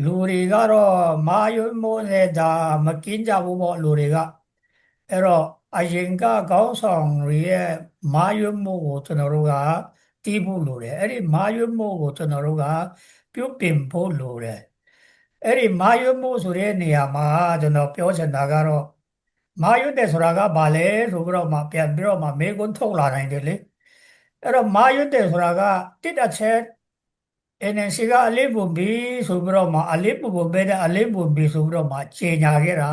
လူတွေကတော့မာယွန်းမိုးနေတာမကင်းကြဘူးပေါ့လူတွေကအဲ့တော့အရင်ကခေါင်းဆောင်တွေရဲ့မာယွန်းမိုးကိုကျွန်တော်တို့ကတီးဖို့လိုတယ်အဲ့ဒီမာယွန်းမိုးကိုကျွန်တော်တို့ကပြုပြင်ဖို့လိုတယ်အဲ့ဒီမာယွန်းမိုးဆိုတဲ့နေရာမှာကျွန်တော်ပြောချင်တာကတော့မာယွန်းတယ်ဆိုတာကဘာလဲဆိုပြီးတော့မှပြန်ပြီးတော့မှမေးခွန်းထုတ်လာနိုင်တယ်လေအဲ့တော့မာယွန်းတယ်ဆိုတာကတစ်တစ်ချက် NNC ကအလေးပုံပြီးဆိုပြီးတော့မှအလေးပုံပဲတဲ့အလေးပုံပြီးဆိုပြီးတော့မှကြေညာခဲ့တာ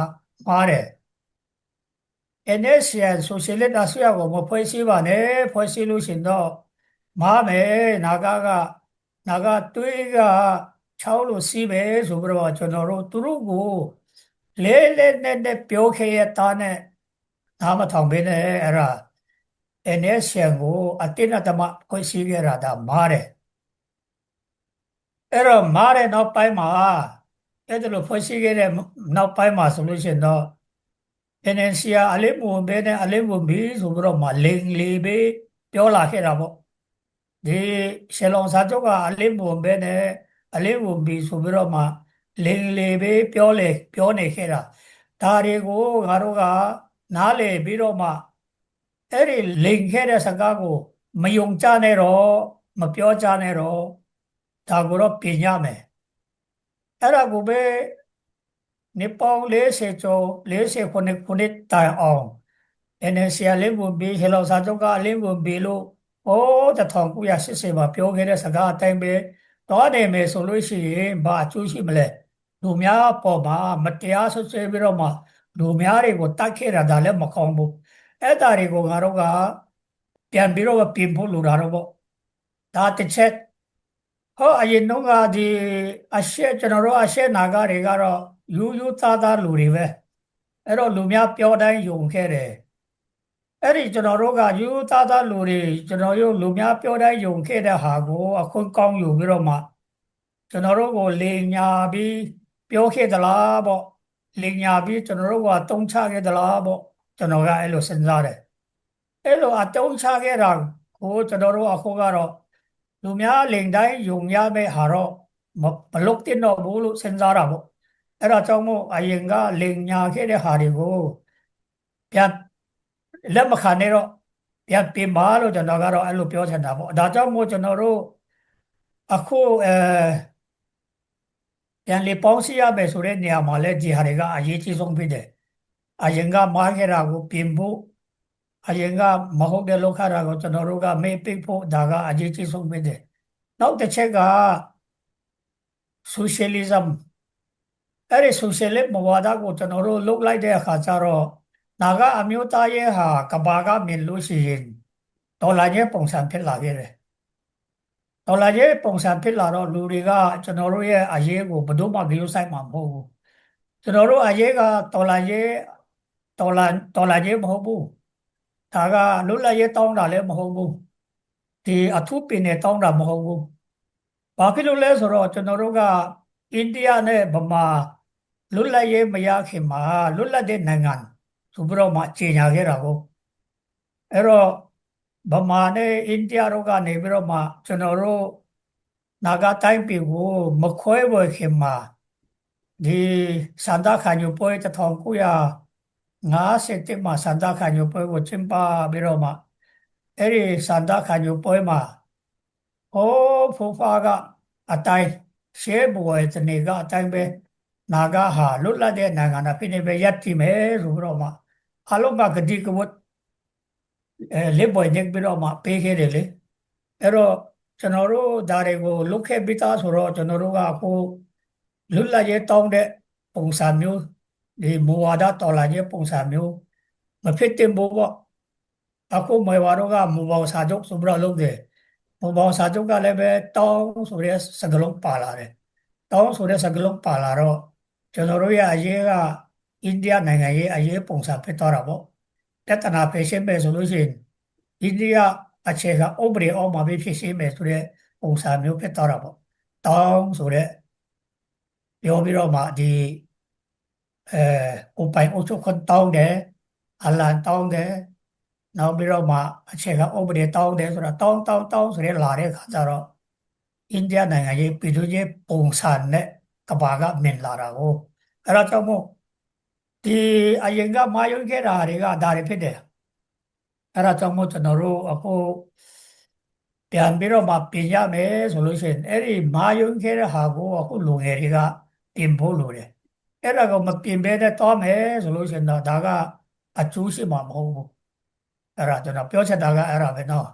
မှားတယ် NSC ဆိုရှယ်လစ်အစိုးရကိုမဖွဲ့စည်းပါနဲ့ဖွဲ့စည်းလို့ရှင်တော့မှားမယ်နာကတွေးကချောင်းလို့စီးပဲဆိုပြီးတော့ကျွန်တော်တို့သူတို့ကိုလဲလဲနဲ့ပြောခဲ့ရတာနဲ့နားမထောင်ဘဲနဲ့အဲ့ဒါ NSC ကိုအတင်းအဓမ္မဖွဲ့စည်းခဲ့တာဒါမှားတယ်အဲ့တော့မားတဲ့နောက်ပိုင်းမှာအဲ့ဒါလိုဖွဲ့စည်းခဲ့တဲ့နောက်ပိုင်းမှာဆိုလို့ရှိရင်တော့ NNC အလေးမဝင်ဘဲနဲ့အလေးဝင်ပြီးဆိုပြီးတော့မှလိန်လီပေးပြောလာခဲ့တာပေါ့ဒီရှယ်လောင်စာချုပ်ကအလေးမဝင်ဘဲနဲ့အလေးဝင်ပြီးဆိုပြီးတော့မှလိန်လီပေးပြောနေခဲ့တာဒါတွေကိုငါတို့ကနားလေပြီးတော့မှအဲ့ဒီလိန်ခဲ့တဲ့စကားကိုမယုံကြနဲ့တော့မပြောကြနဲ့တော့ဒါကိုတော့ပြင်ရမယ်အဲ့ဒါကိုပဲနှစ်ပေါင်း40ကျော်49ခုနှစ်တိုင်အောင် NNC အလင်းဝင်ပြီးဟေလောင်စာချုပ်ကအလင်းဝင်ပြီးလို့1980မှာပြောခဲ့တဲ့စကားအတိုင်းပဲတော့နေမယ်ဆိုလို့ရှိရင်ဘာအကျိုးရှိမလဲလူများပေါ်မှာမတရားဆွဆွဲပြီးတော့မှလူများတွေကိုတတ်ခဲ့တာဒါလည်းမကောင်းဘူးအဲ့ဒါတွေကိုငါတို့ကပြန်ပြီးတော့ပြင်ဖို့လိုတာတော့ပေါ့ဒါတစ်ချက်ဟောအရင်တော့ကဒီကျွန်တော်တို့အရှက်နာဂတွေကတော့ယူသားသားလူတွေပဲအဲ့တော့လူများပြောတိုင်းယုံခဲ့တယ်အဲ့ဒီကျွန်တော်တို့ကယူသားသားလူတွေကျွန်တော်တို့လူများပြောတိုင်းယုံခဲ့တဲ့ဟာကိုအခုကောင်းယူပြီးတော့မှကျွန်တော်တို့ကိုလိန်ညာပြီးပြောခဲ့သလားပေါ့လိန်ညာပြီးကျွန်တော်တို့ကတုံးချခဲ့သလားပေါ့ကျွန်တော်ကအဲ့လိုစဉ်းစားတယ်အဲ့လိုအတုံးချခဲ့တာကိုကျွန်တော်တို့အခုကတော့လူများလိန်တိုင်းယုံရမယ့်ဟာတော့မလုပ်တင်တော့ဘူးလို့စဉ်းစားတာပေါ့အဲ့ဒါကြောင့်မို့အရင်ကလိန်ညာခဲ့တဲ့ဟာတွေကိုပြန်လက်မခံနဲ့တော့ပြန်ပြင်ပါလို့ကျွန်တော်ကတော့အဲ့လိုပြောချင်တာပေါ့ဒါကြောင့်မို့ကျွန်တော်တို့အခုပြန်လေပေါင်းစည်းရမယ်ဆိုတဲ့နေရာမှာလဲဒီဟာတွေကအရေးကြီးဆုံးဖြစ်တယ်အရင်ကမှားခဲ့တာကိုပြင်ဖို့အရင်ကမဟုတ်တဲ့လောက်ခတာကိုကျွန်တော်တို့ကမေ့ပိတ်ဖို့ဒါကအရေးကြီးဆုံးဖြစ်တယ်နောက်တစ်ချက်က socialism အဲ့ဒီ socialist မူဝါဒကိုကျွန်တော်တို့လုတ်လိုက်တဲ့အခါကျတော့နာကအမျိုးသားရဲ့ဟာကဘာကမြင်လို့ရှိရင်ဒေါ်လာရဲ့ပုံစံဖြစ်လာခဲ့တယ်ဒေါ်လာရဲ့ပုံစံဖြစ်လာတော့လူတွေကကျွန်တော်တို့ရဲ့အရေးကိုဘယ်တော့မှဂရုစိုက်မှာမဟုတ်ဘူးကျွန်တော်တို့အရေးကဒေါ်လာရဲ့မဟုတ်ဘူးဒါကလွတ်လပ်ရေးတောင်းတာလည်းမဟုတ်ဘူးဒီအထူးပင်နဲ့တောင်းတာမဟုတ်ဘူးဘာဖြစ်လို့လဲဆိုတော့ကျွန်တော်တို့ကအိန္ဒိယနဲ့ဗမာလွတ်လပ်ရေးမရခင်မှာလွတ်လပ်တဲ့နိုင်ငံဆိုပြီးတော့မှကြေညာခဲ့တာကိုအဲ့တော့ဗမာနဲ့အိန္ဒိယတို့ကနေပြီးတော့မှကျွန်တော်တို့နာဂတိုင်းပြည်ကိုမခွဲဝေခင်မှာဒီစန္ဒခံယူပွဲ1950မှာစန္ဒခံယူပွဲကိုကျင်းပပြီးတော့မှအဲ့ဒီစန္ဒခံယူပွဲမှာဟိုးဖိုးဖားကအတိုင်းရှေးဘဝတနေကအတိုင်းပဲနာဂဟာလွတ်လပ်တဲ့နိုင်ငံအဖြစ်နဲ့ပဲရပ်တည်မယ်ဆိုပြီးတော့မှအလုံးကဂတိကဝတ်လက်ပေါ်ညက်ပြီးတော့မှပေးခဲ့တယ်လေအဲ့တော့ကျွန်တော်တို့ဒါတွေကိုလုတ်ခဲ့ပြီးသားဆိုတော့ကျွန်တော်တို့ကအခုလွတ်လပ်ရေးတောင်းတဲ့ပုံစံမျိုးဒီမူဝါဒတော်လှန်ရေးပုံစံမျိုးမဖြစ်တင်ဘူးပေါ့အခုမေဝါတို့ကမူပေါင်းစာချုပ်ဆိုပြီးတော့လုပ်တယ်မူပေါင်းစာချုပ်ကလည်းပဲတောင်းဆိုတဲ့စကားလုံးပါလာတယ်တောင်းဆိုတဲ့စကားလုံးပါလာတော့ကျွန်တော်တို့ရဲ့အရေးကအိန္ဒိယနိုင်ငံရဲ့အရေးပုံစံဖြစ်သွားတာပေါ့ပြဿနာဖြေရှင်းမယ်ဆိုလို့ရှိရင်အိန္ဒိယအခြေခံဥပဒေအောက်မှာပဲဖြစ်ရှင်းမယ်ဆိုတဲ့ပုံစံမျိုးဖြစ်သွားတာပေါ့တောင်းဆိုတဲ့ပြောပြီးတော့မှဒီအဲကိုပိုင်အုပ်ချုပ်ခွင့်တောင်းတယ်အလံတောင်းတယ်နောက်ပြီးတော့မှအခြေခံဥပဒေတောင်းတယ်ဆိုတာတောင်းဆိုတဲ့လာတဲ့ခါကျတော့အိန္ဒိယနိုင်ငံရဲ့ပြည်သူ့ရေးပုံစံနဲ့ ကဘာကမြင်လာတာကိုအဲ့ဒါကြောင့်မို့ဒီအရင်ကမှားယွင်းခဲ့တာတွေကဒါတွေဖြစ်တယ်အဲ့ဒါကြောင့်မို့ကျွန်တော်တို့အခုပြန်ပြီးတော့မှပြင်ရမယ်ဆိုလို့ရှိရင်အဲ့ဒီမှားယွင်းခဲ့တဲ့ဟာကိုအခုလူငယ်တွေကပြင်ဖို့လိုတယ်အဲ့ဒါကိုမပြင်ဘဲနဲ့တောမယ်ဆိုလို့ရှိရင်တော့ဒါကအကျိုးရှိမှာမဟုတ်ဘူးအဲ့ဒါကျွန်တော်ပြောချင်တာကအဲ့ဒါပဲเนาะ